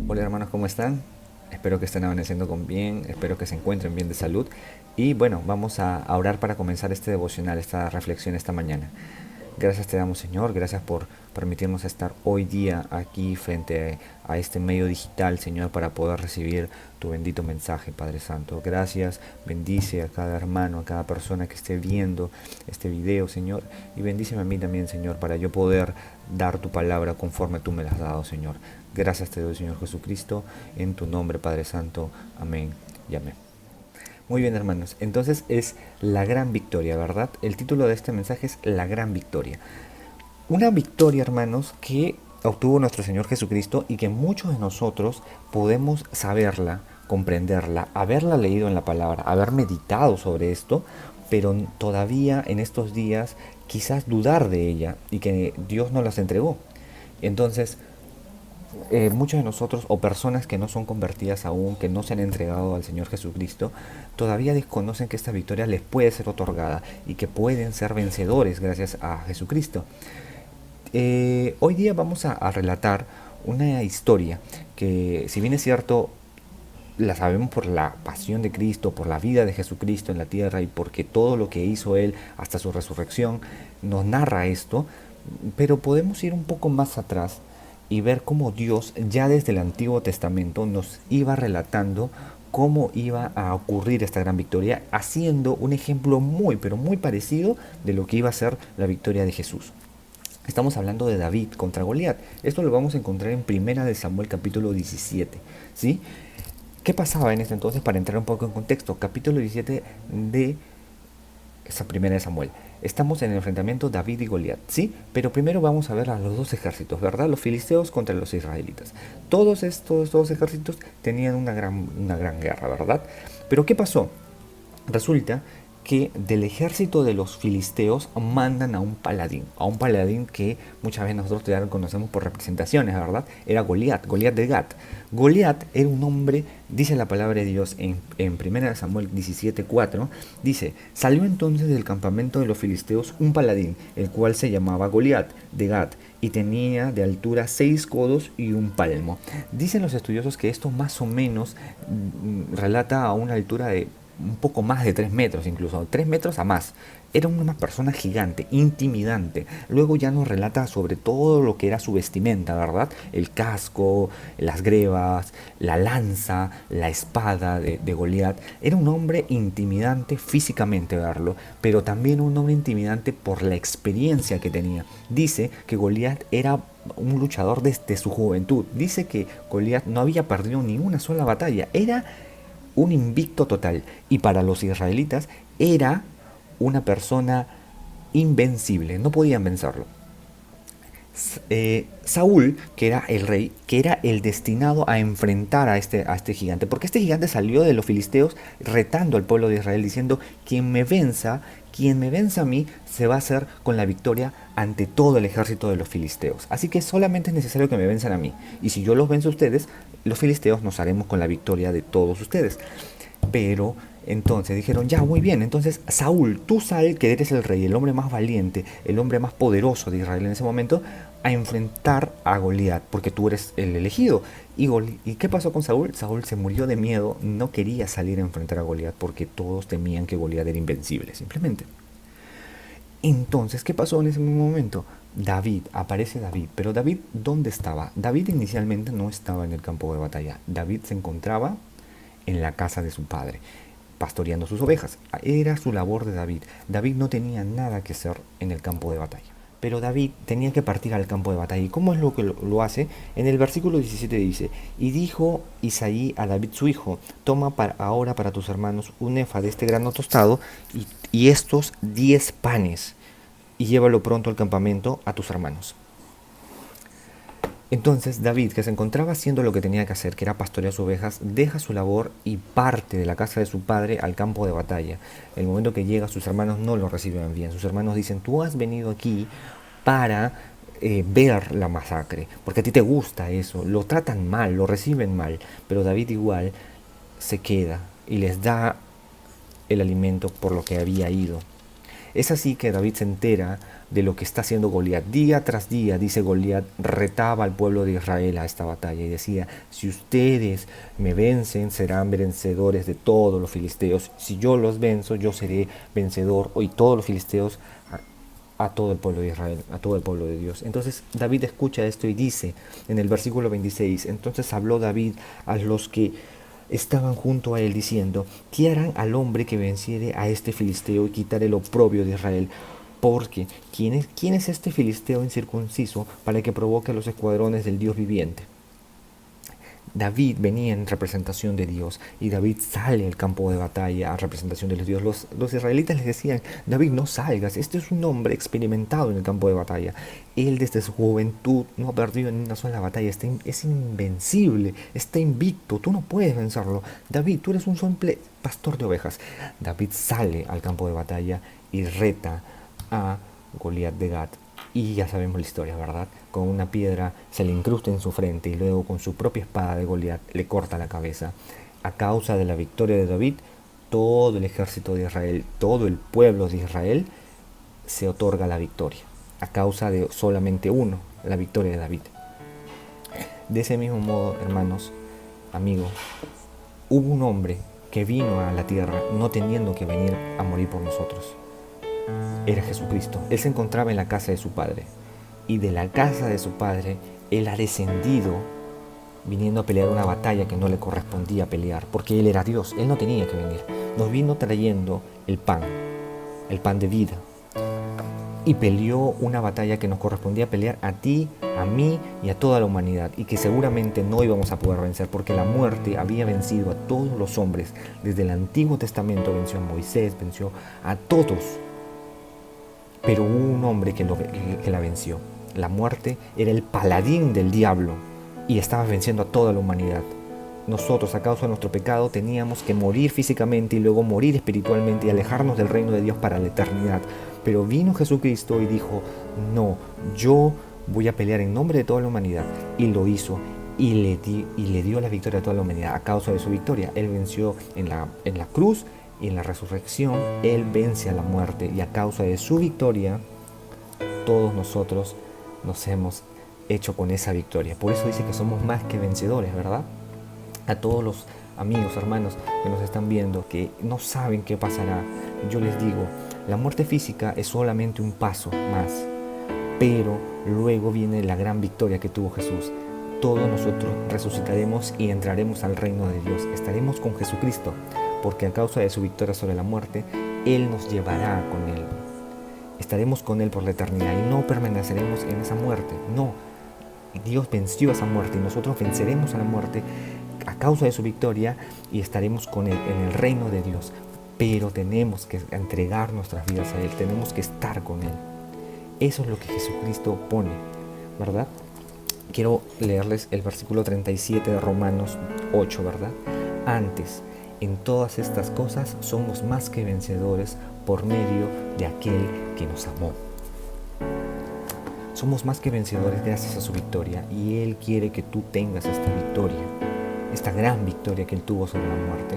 Hola hermanos, ¿cómo están? Espero que estén amaneciendo con bien, espero que se encuentren bien de salud. Y bueno, vamos a orar para comenzar este devocional, esta reflexión esta mañana. Gracias te damos, Señor, gracias por permitirnos estar hoy día aquí frente a este medio digital, Señor, para poder recibir tu bendito mensaje, Padre Santo. Gracias, bendice a cada hermano, a cada persona que esté viendo este video, Señor, y bendíceme a mí también, Señor, para yo poder dar tu palabra conforme tú me la has dado, Señor. Gracias te doy, Señor Jesucristo, en tu nombre, Padre Santo. Amén y amén. Muy bien, hermanos. Entonces es la gran victoria, ¿verdad? El título de este mensaje es la gran victoria. Una victoria, hermanos, que obtuvo nuestro Señor Jesucristo y que muchos de nosotros podemos saberla, comprenderla, haberla leído en la palabra, haber meditado sobre esto, pero todavía en estos días quizás dudar de ella y que Dios nos las entregó. Entonces, muchos de nosotros o personas que no son convertidas aún, que no se han entregado al Señor Jesucristo, todavía desconocen que esta victoria les puede ser otorgada y que pueden ser vencedores gracias a Jesucristo. Hoy día vamos a relatar una historia que, si bien es cierto, la sabemos por la pasión de Cristo, por la vida de Jesucristo en la tierra y porque todo lo que hizo Él hasta su resurrección nos narra esto, pero podemos ir un poco más atrás y ver cómo Dios ya desde el Antiguo Testamento nos iba relatando cómo iba a ocurrir esta gran victoria, haciendo un ejemplo muy, pero muy parecido de lo que iba a ser la victoria de Jesús. Estamos hablando de David contra Goliat. Esto lo vamos a encontrar en Primera de Samuel capítulo 17, ¿sí? ¿Qué pasaba en ese entonces para entrar un poco en contexto? Capítulo 17 de esa Primera de Samuel. Estamos en el enfrentamiento David y Goliat, ¿sí? Pero primero vamos a ver a los dos ejércitos, ¿verdad? Los filisteos contra los israelitas. Todos estos dos ejércitos tenían una gran guerra, ¿verdad? Pero ¿qué pasó? Resulta que del ejército de los filisteos mandan a un paladín que muchas veces nosotros ya lo conocemos por representaciones, ¿verdad? Era Goliat, Goliat de Gat. Goliat era un hombre, dice la palabra de Dios en 1 Samuel 17:4, dice, salió entonces del campamento de los filisteos un paladín, el cual se llamaba Goliat de Gat, y tenía de altura 6 codos y un palmo. Dicen los estudiosos que esto más o menos relata a una altura de un poco más de 3 metros, incluso 3 metros a más. Era una persona gigante, intimidante. Luego ya nos relata sobre todo lo que era su vestimenta, ¿verdad? El casco, las grebas, la lanza, la espada de Goliat. Era un hombre intimidante físicamente verlo, pero también un hombre intimidante por la experiencia que tenía. Dice que Goliat era un luchador desde su juventud. Dice que Goliat no había perdido ni una sola batalla. Era un invicto total. Y para los israelitas era una persona invencible, no podían vencerlo. Saúl, que era el rey, que era el destinado a enfrentar a este gigante, porque este gigante salió de los filisteos retando al pueblo de Israel, diciendo, quien me venza a mí, se va a hacer con la victoria ante todo el ejército de los filisteos. Así que solamente es necesario que me venzan a mí, y si yo los venzo a ustedes, los filisteos nos haremos con la victoria de todos ustedes. Pero entonces dijeron, ya, muy bien, entonces Saúl, tú sal, que eres el rey, el hombre más valiente, el hombre más poderoso de Israel en ese momento, a enfrentar a Goliat, porque tú eres el elegido. ¿Y qué pasó con Saúl? Saúl se murió de miedo, no quería salir a enfrentar a Goliat porque todos temían que Goliat era invencible, simplemente. Entonces, ¿qué pasó en ese momento? Aparece David, pero David, ¿dónde estaba? David inicialmente no estaba en el campo de batalla. David se encontraba en la casa de su padre, pastoreando sus ovejas. Era su labor de David. David no tenía nada que hacer en el campo de batalla. Pero David tenía que partir al campo de batalla. ¿Y cómo es lo que lo hace? En el versículo 17 dice, y dijo Isaí a David su hijo, toma ahora para tus hermanos un efa de este grano tostado y estos 10 panes, y llévalo pronto al campamento a tus hermanos. Entonces David, que se encontraba haciendo lo que tenía que hacer, que era pastorear sus ovejas, deja su labor y parte de la casa de su padre al campo de batalla. El momento que llega, sus hermanos no lo reciben bien. Sus hermanos dicen, tú has venido aquí para ver la masacre, porque a ti te gusta eso. Lo tratan mal, lo reciben mal, pero David igual se queda y les da el alimento por lo que había ido. Es así que David se entera de lo que está haciendo Goliat. Día tras día, dice Goliat, retaba al pueblo de Israel a esta batalla y decía: si ustedes me vencen, serán vencedores de todos los filisteos. Si yo los venzo, yo seré vencedor, y todos los filisteos a todo el pueblo de Israel, a todo el pueblo de Dios. Entonces David escucha esto y dice en el versículo 26, entonces habló David a los que estaban junto a él diciendo: ¿qué harán al hombre que venciere a este filisteo y quitare el oprobio de Israel? Porque ¿quién es este filisteo incircunciso para que provoque a los escuadrones del Dios viviente? David venía en representación de Dios y David sale al campo de batalla a representación de los Dios. Los israelitas les decían: David, no salgas, este es un hombre experimentado en el campo de batalla. Él desde su juventud no ha perdido en una sola batalla, es invencible, está invicto, tú no puedes vencerlo. David, tú eres un simple pastor de ovejas. David sale al campo de batalla y reta a Goliat de Gat. Y ya sabemos la historia, ¿verdad? Con una piedra se le incrusta en su frente y luego con su propia espada de Goliat le corta la cabeza. A causa de la victoria de David, todo el ejército de Israel, todo el pueblo de Israel se otorga la victoria. A causa de solamente uno, la victoria de David. De ese mismo modo, hermanos, amigos, hubo un hombre que vino a la tierra no teniendo que venir a morir por nosotros. Era Jesucristo. Él se encontraba en la casa de su padre. Y de la casa de su padre, él ha descendido viniendo a pelear una batalla que no le correspondía pelear, porque él era Dios, él no tenía que venir. Nos vino trayendo el pan de vida. Y peleó una batalla que nos correspondía pelear a ti, a mí y a toda la humanidad, y que seguramente no íbamos a poder vencer, porque la muerte había vencido a todos los hombres. Desde el Antiguo Testamento venció a Moisés, venció a todos. Pero hubo un hombre que la venció. La muerte era el paladín del diablo y estaba venciendo a toda la humanidad. Nosotros, a causa de nuestro pecado, teníamos que morir físicamente y luego morir espiritualmente y alejarnos del reino de Dios para la eternidad. Pero vino Jesucristo y dijo: no, yo voy a pelear en nombre de toda la humanidad. Y lo hizo y le dio la victoria a toda la humanidad a causa de su victoria. Él venció en la cruz. Y en la resurrección, Él vence a la muerte, y a causa de su victoria, todos nosotros nos hemos hecho con esa victoria. Por eso dice que somos más que vencedores, ¿verdad? A todos los amigos, hermanos que nos están viendo, que no saben qué pasará, yo les digo, la muerte física es solamente un paso más, pero luego viene la gran victoria que tuvo Jesús. Todos nosotros resucitaremos y entraremos al reino de Dios. Estaremos con Jesucristo, porque a causa de su victoria sobre la muerte, Él nos llevará con Él. Estaremos con Él por la eternidad y no permaneceremos en esa muerte. No, Dios venció esa muerte y nosotros venceremos a la muerte a causa de su victoria y estaremos con Él en el reino de Dios. Pero tenemos que entregar nuestras vidas a Él, tenemos que estar con Él. Eso es lo que Jesucristo pone, ¿verdad? Quiero leerles el versículo 37 de Romanos 8, ¿verdad? Antes, en todas estas cosas somos más que vencedores por medio de aquel que nos amó. Somos más que vencedores gracias a su victoria, y Él quiere que tú tengas esta victoria, esta gran victoria que Él tuvo sobre la muerte,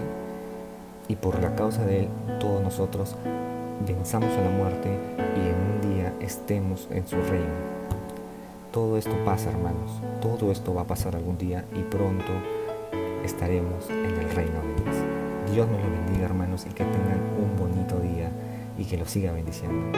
y por la causa de Él todos nosotros venzamos a la muerte y en un día estemos en su reino. Todo esto pasa, hermanos, todo esto va a pasar algún día y pronto estaremos en el reino de Dios. Dios nos lo bendiga, hermanos, y que tengan un bonito día y que lo siga bendiciendo.